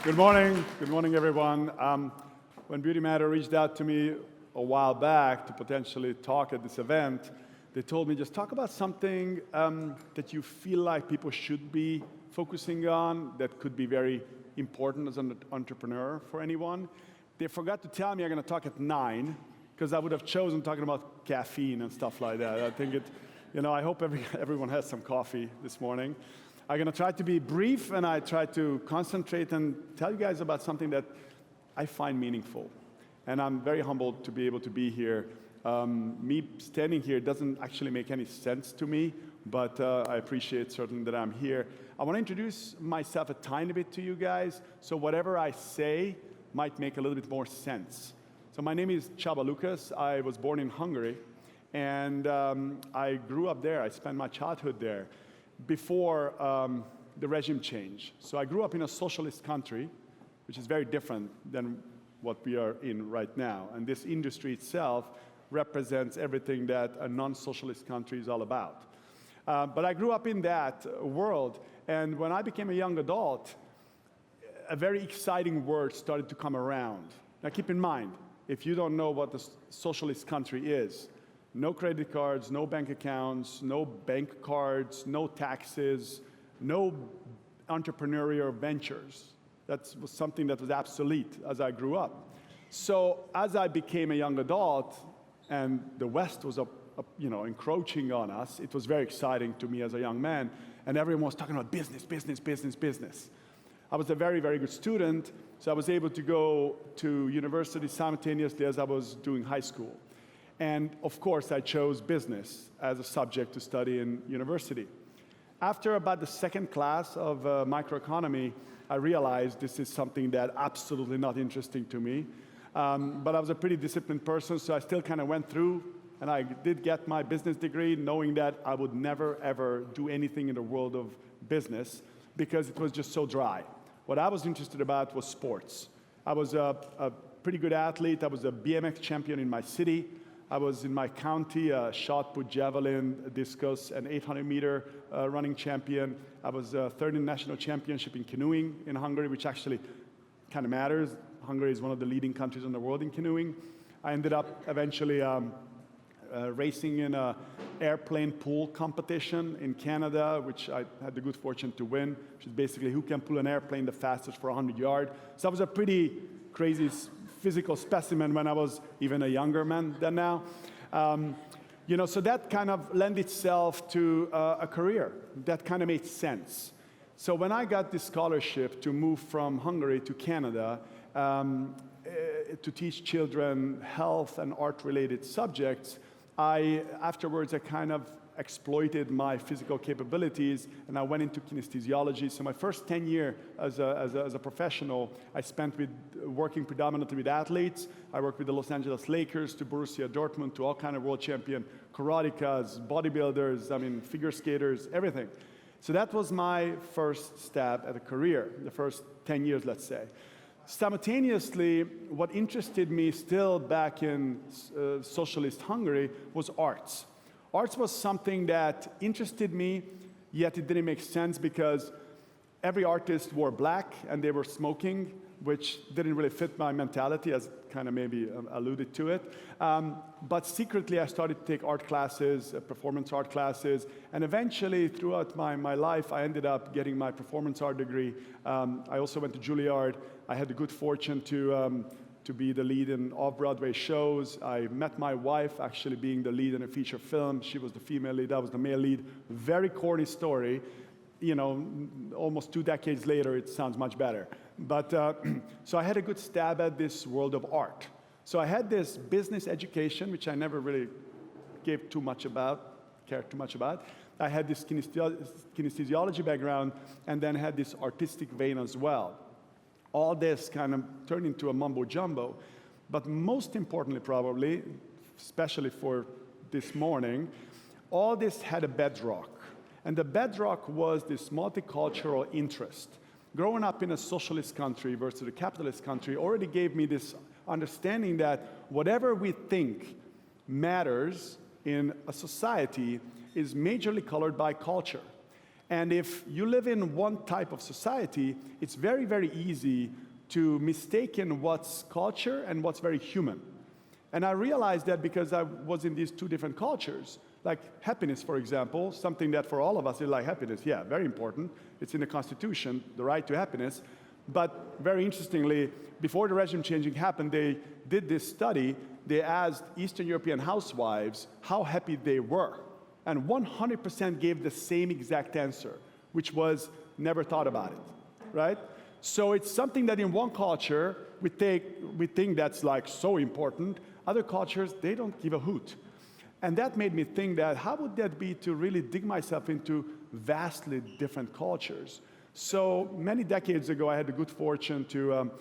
Good morning. Good morning, everyone. When BeautyMatter reached out to me a while back to potentially talk at this event, they told me just talk about something that you feel like people should be focusing on that could be very important as an entrepreneur for anyone. They forgot to tell me I'm going to talk at 9 because I would have chosen talking about caffeine and stuff like that. I think I hope everyone has some coffee this morning. I'm going to try to be brief, and I try to concentrate and tell you guys about something that I find meaningful. And I'm very humbled to be able to be here. Me standing here doesn't actually make any sense to me, but I appreciate certainly that I'm here. I want to introduce myself a tiny bit to you guys, so whatever I say might make a little bit more sense. So my name is Csaba Lucas. I was born in Hungary, and I grew up there. I spent my childhood there before the regime change. So I grew up in a socialist country, which is very different than what we are in right now. And this industry itself represents everything that a non-socialist country is all about. But I grew up in that world, and when I became a young adult, a very exciting word started to come around. Now keep in mind, if you don't know what the socialist country is, no credit cards, no bank accounts, no bank cards, no taxes, no entrepreneurial ventures. That was something that was obsolete as I grew up. So as I became a young adult and the West was encroaching on us, it was very exciting to me as a young man, and everyone was talking about business, business, business, business. I was a very, very good student, so I was able to go to university simultaneously as I was doing high school. And of course, I chose business as a subject to study in university. After about the second class of microeconomy, I realized this is something that absolutely not interesting to me. But I was a pretty disciplined person, so I still kind of went through, and I did get my business degree, knowing that I would never, ever do anything in the world of business because it was just so dry. What I was interested about was sports. I was a pretty good athlete. I was a BMX champion in my city. I was in my county a shot put, javelin, discus, and 800-meter running champion. I was third in national championship in canoeing in Hungary, which actually kind of matters. Hungary is one of the leading countries in the world in canoeing. I ended up eventually racing in an airplane pull competition in Canada, which I had the good fortune to win, which is basically who can pull an airplane the fastest for 100 yards. So I was a pretty crazy physical specimen when I was even a younger man than now. So that kind of lent itself to a career. That kind of made sense. So when I got this scholarship to move from Hungary to Canada to teach children health and art-related subjects, afterwards I kind of exploited my physical capabilities, and I went into kinesthesiology. So my first 10 years as a professional, I spent working predominantly with athletes. I worked with the Los Angeles Lakers, to Borussia Dortmund, to all kind of world champion karatekas, bodybuilders, figure skaters, everything. So that was my first stab at a career, the first 10 years, let's say. Simultaneously, what interested me still back in socialist Hungary was arts. Arts was something that interested me, yet it didn't make sense because every artist wore black and they were smoking, which didn't really fit my mentality, as kind of maybe alluded to it. But secretly, I started to take art classes, performance art classes, and eventually, throughout my life, I ended up getting my performance art degree. I also went to Juilliard. I had the good fortune to be the lead in off-Broadway shows. I met my wife actually being the lead in a feature film. She was the female lead, I was the male lead. Very corny story. Almost 2 decades later, it sounds much better. But so I had a good stab at this world of art. So I had this business education, which I never really cared too much about. I had this kinesthesiology background, and then had this artistic vein as well. All this kind of turned into a mumbo-jumbo. But most importantly, probably, especially for this morning, all this had a bedrock. And the bedrock was this multicultural interest. Growing up in a socialist country versus a capitalist country already gave me this understanding that whatever we think matters in a society is majorly colored by culture. And if you live in one type of society, it's very, very easy to mistaken what's culture and what's very human. And I realized that because I was in these two different cultures. Like happiness, for example, something that for all of us is like happiness. Yeah, very important. It's in the Constitution, the right to happiness. But very interestingly, before the regime changing happened, they did this study. They asked Eastern European housewives how happy they were. And 100% gave the same exact answer, which was never thought about it, right? So it's something that in one culture, we think that's like so important. Other cultures, they don't give a hoot. And that made me think that how would that be to really dig myself into vastly different cultures? So many decades ago, I had the good fortune to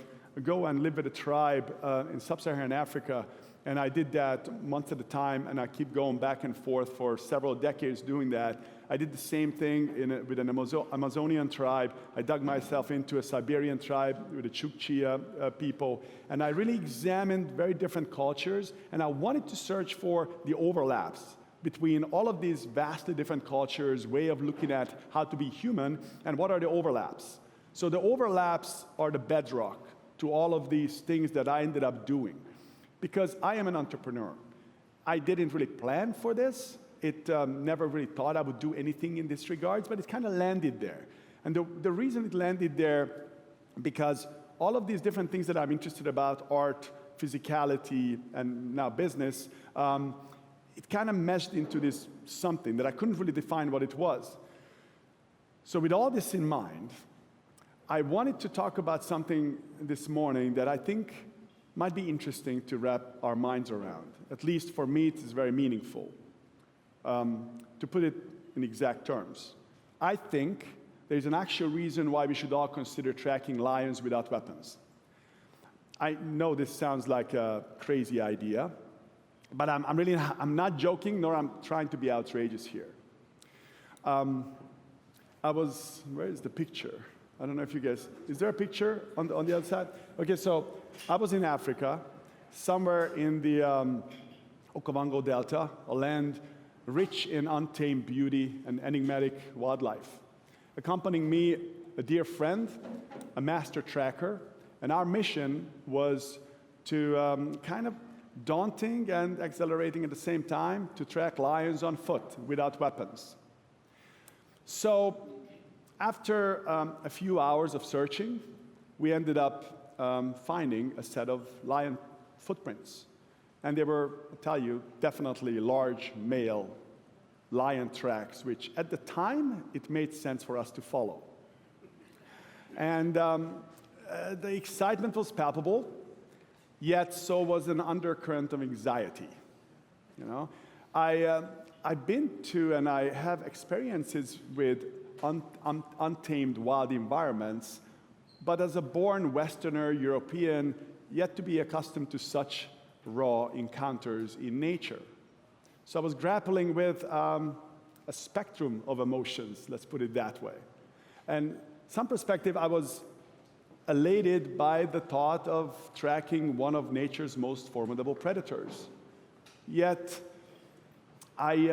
go and live with a tribe in sub-Saharan Africa. And I did that months at a time, and I keep going back and forth for several decades doing that. I did the same thing with an Amazonian tribe. I dug myself into a Siberian tribe with the Chukchi people. And I really examined very different cultures, and I wanted to search for the overlaps between all of these vastly different cultures, way of looking at how to be human, and what are the overlaps. So the overlaps are the bedrock to all of these things that I ended up doing. Because I am an entrepreneur. I didn't really plan for this. It never really thought I would do anything in this regards, but it kind of landed there. And the reason it landed there, because all of these different things that I'm interested about, art, physicality, and now business, it kind of meshed into this something that I couldn't really define what it was. So with all this in mind, I wanted to talk about something this morning that I think might be interesting to wrap our minds around. At least for me, it is very meaningful. To put it in exact terms, I think there's an actual reason why we should all consider tracking lions without weapons. I know this sounds like a crazy idea, but I'm not joking, nor I'm trying to be outrageous here. Where is the picture? I don't know if you guys, is there a picture on the other side? Okay, so I was in Africa, somewhere in the Okavango Delta, a land rich in untamed beauty and enigmatic wildlife. Accompanying me, a dear friend, a master tracker, and our mission was to kind of daunting and exhilarating at the same time, to track lions on foot without weapons. So after a few hours of searching, we ended up finding a set of lion footprints. And they were, I'll tell you, definitely large male lion tracks, which at the time, it made sense for us to follow. And the excitement was palpable, yet so was an undercurrent of anxiety. You know, I've been to and I have experiences with untamed wild environments, but as a born Westerner European, yet to be accustomed to such raw encounters in nature. So I was grappling with a spectrum of emotions, let's put it that way. And some perspective, I was elated by the thought of tracking one of nature's most formidable predators. Yet, I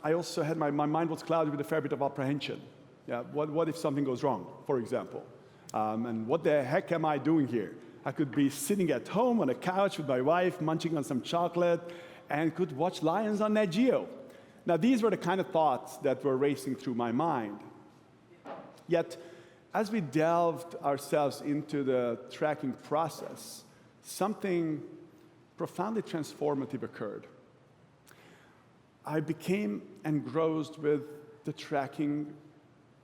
also had, my mind was clouded with a fair bit of apprehension. Yeah, what if something goes wrong, for example? And what the heck am I doing here? I could be sitting at home on a couch with my wife, munching on some chocolate, and could watch lions on Nat Geo. Now, these were the kind of thoughts that were racing through my mind. Yet, as we delved ourselves into the tracking process, something profoundly transformative occurred. I became engrossed with the tracking,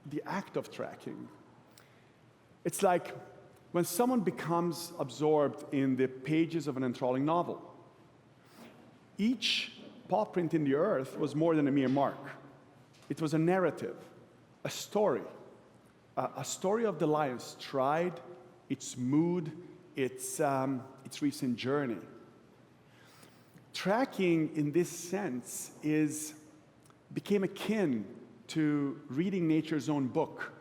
the act of tracking. It's like when someone becomes absorbed in the pages of an enthralling novel. Each paw print in the earth was more than a mere mark. It was a narrative, a story of the lion's stride, its mood, its recent journey. Tracking, in this sense, became akin to reading nature's own book.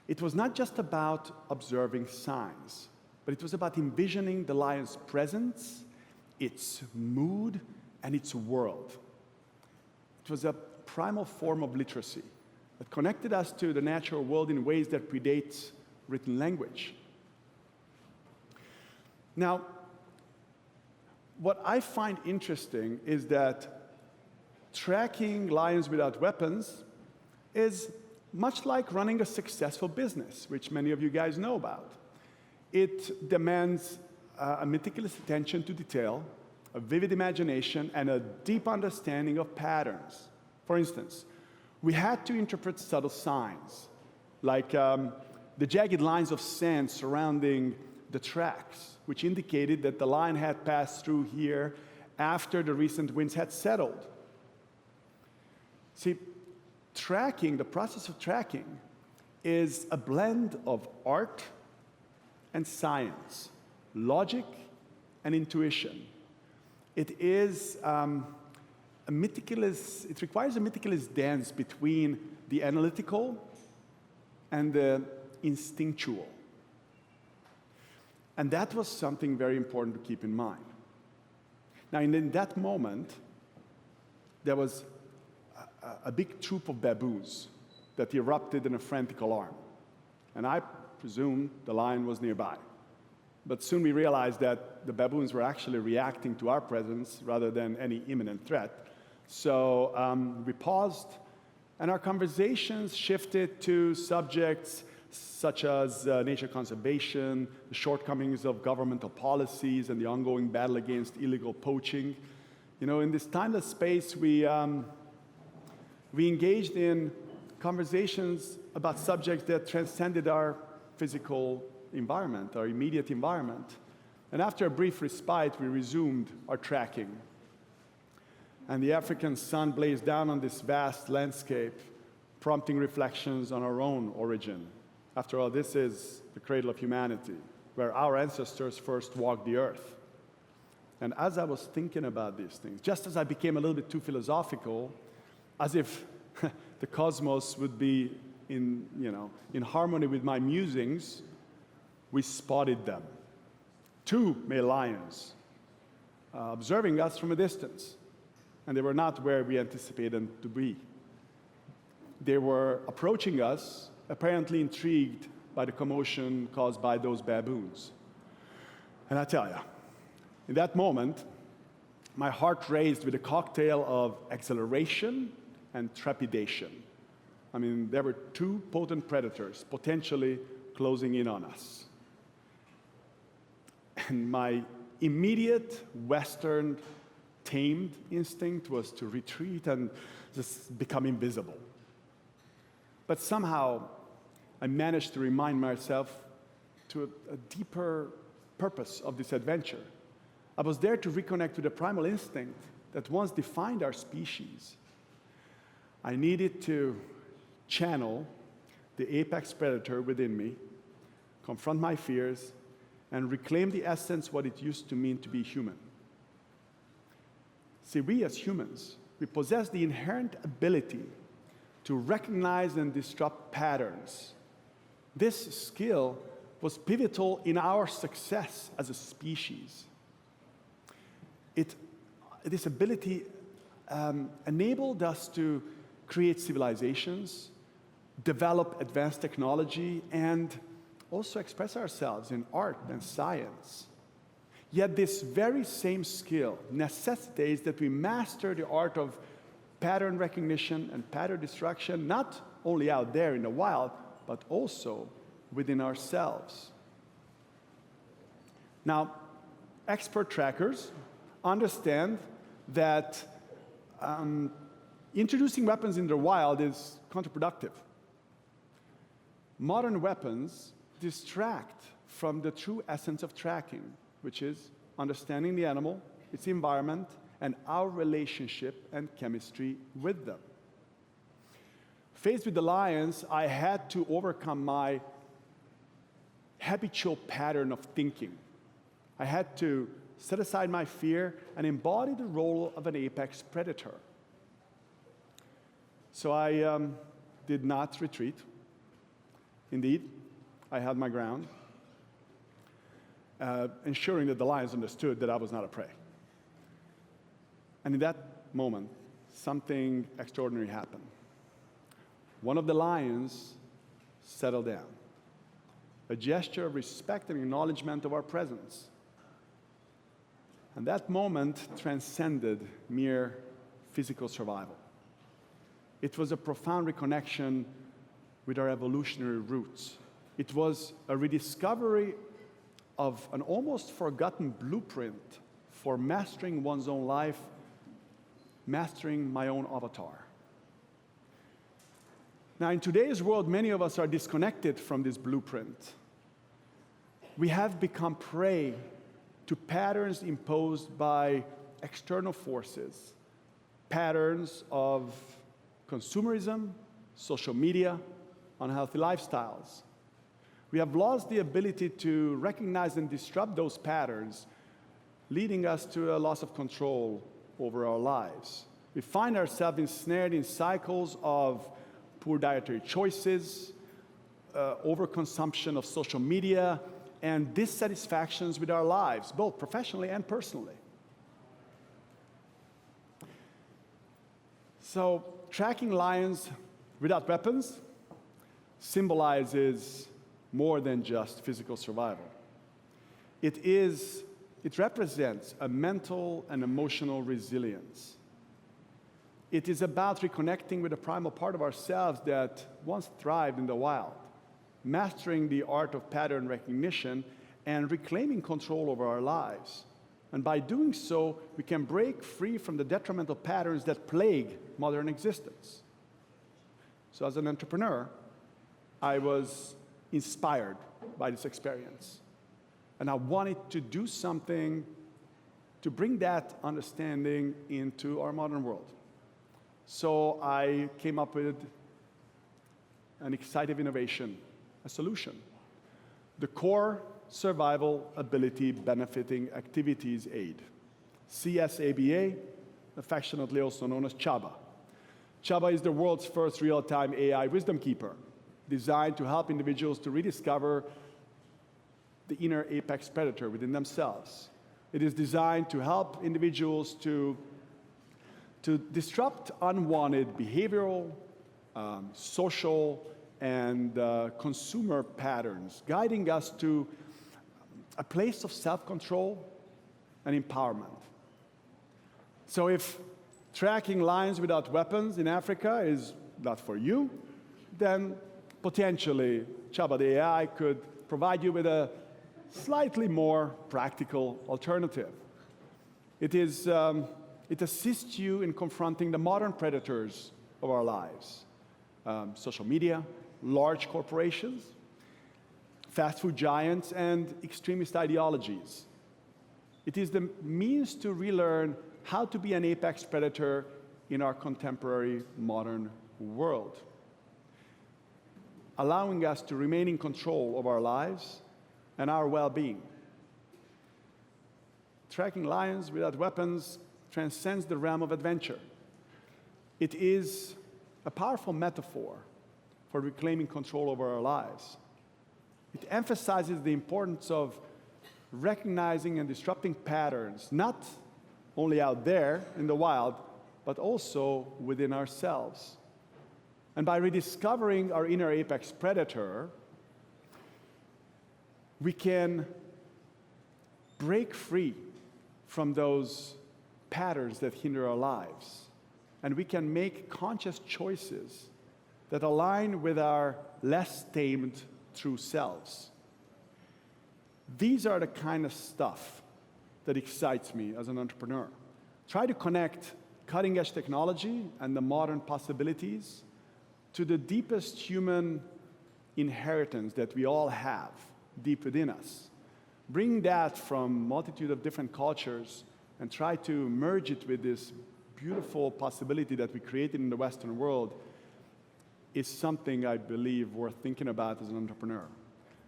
It was not just about observing signs, but it was about envisioning the lion's presence, its mood, and its world. It was a primal form of literacy, that connected us to the natural world in ways that predates written language. Now, what I find interesting is that tracking lions without weapons is much like running a successful business, which many of you guys know about. It demands a meticulous attention to detail, a vivid imagination, and a deep understanding of patterns. For instance, we had to interpret subtle signs, like the jagged lines of sand surrounding the tracks, which indicated that the lion had passed through here after the recent winds had settled. See, the process of tracking is a blend of art and science, logic and intuition. It requires a meticulous dance between the analytical and the instinctual. And that was something very important to keep in mind. Now, in that moment, there was a big troop of baboons that erupted in a frantic alarm. And I presumed the lion was nearby. But soon we realized that the baboons were actually reacting to our presence rather than any imminent threat. So we paused, and our conversations shifted to subjects such as nature conservation, the shortcomings of governmental policies, and the ongoing battle against illegal poaching. You know, in this timeless space, we engaged in conversations about subjects that transcended our physical environment, our immediate environment. And after a brief respite, we resumed our tracking. And the African sun blazed down on this vast landscape, prompting reflections on our own origin. After all, this is the cradle of humanity, where our ancestors first walked the earth. And as I was thinking about these things, just as I became a little bit too philosophical, as if the cosmos would be in harmony with my musings, we spotted them. 2 male lions, observing us from a distance. And they were not where we anticipated them to be. They were approaching us, apparently intrigued by the commotion caused by those baboons. And I tell you, in that moment, my heart raced with a cocktail of exhilaration and trepidation. I mean, there were 2 potent predators potentially closing in on us. And my immediate Western tamed instinct was to retreat and just become invisible. But somehow, I managed to remind myself to a deeper purpose of this adventure. I was there to reconnect with the primal instinct that once defined our species. I needed to channel the apex predator within me, confront my fears, and reclaim the essence what it used to mean to be human. See, we as humans, we possess the inherent ability to recognize and disrupt patterns. This skill was pivotal in our success as a species. This ability enabled us to create civilizations, develop advanced technology, and also express ourselves in art and science. Yet this very same skill necessitates that we master the art of pattern recognition and pattern destruction, not only out there in the wild, but also within ourselves. Now, expert trackers understand that introducing weapons in the wild is counterproductive. Modern weapons distract from the true essence of tracking, which is understanding the animal, its environment, and our relationship and chemistry with them. Faced with the lions, I had to overcome my habitual pattern of thinking. I had to set aside my fear and embody the role of an apex predator. So I did not retreat. Indeed, I held my ground, ensuring that the lions understood that I was not a prey. And in that moment, something extraordinary happened. one of the lions settled down. A gesture of respect and acknowledgement of our presence. And that moment transcended mere physical survival. It was a profound reconnection with our evolutionary roots. It was a rediscovery of an almost forgotten blueprint for mastering one's own life, mastering my own avatar. Now, in today's world, many of us are disconnected from this blueprint. We have become prey to patterns imposed by external forces, patterns of consumerism, social media, unhealthy lifestyles. We have lost the ability to recognize and disrupt those patterns, leading us to a loss of control over our lives. We find ourselves ensnared in cycles of poor dietary choices, overconsumption of social media, and dissatisfactions with our lives, both professionally and personally. So, tracking lions without weapons symbolizes more than just physical survival. It represents a mental and emotional resilience. It is about reconnecting with a primal part of ourselves that once thrived in the wild, mastering the art of pattern recognition and reclaiming control over our lives. And by doing so, we can break free from the detrimental patterns that plague modern existence. So as an entrepreneur, I was inspired by this experience. And I wanted to do something to bring that understanding into our modern world. So I came up with an exciting innovation, a solution. The Core Survival Ability Benefiting Activities Aid, CSABA, affectionately also known as Csaba. Csaba is the world's first real-time AI wisdom keeper, designed to help individuals to rediscover the inner apex predator within themselves. It is designed to help individuals to disrupt unwanted behavioral, social, and consumer patterns, guiding us to a place of self-control and empowerment. So if tracking lions without weapons in Africa is not for you, then potentially Csaba the AI could provide you with a slightly more practical alternative. It assists you in confronting the modern predators of our lives. Social media, large corporations, fast food giants, and extremist ideologies. It is the means to relearn how to be an apex predator in our contemporary modern world, allowing us to remain in control of our lives and our well-being. Tracking lions without weapons transcends the realm of adventure. It is a powerful metaphor for reclaiming control over our lives. It emphasizes the importance of recognizing and disrupting patterns, not only out there in the wild, but also within ourselves. And by rediscovering our inner apex predator, we can break free from those patterns that hinder our lives. And we can make conscious choices that align with our less tamed true selves. These are the kind of stuff that excites me as an entrepreneur. Try to connect cutting-edge technology and the modern possibilities to the deepest human inheritance that we all have deep within us. Bring that from a multitude of different cultures and try to merge it with this beautiful possibility that we created in the Western world is something I believe worth thinking about as an entrepreneur.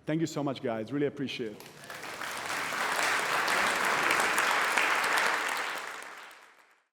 Thank you so much, guys. Really appreciate it.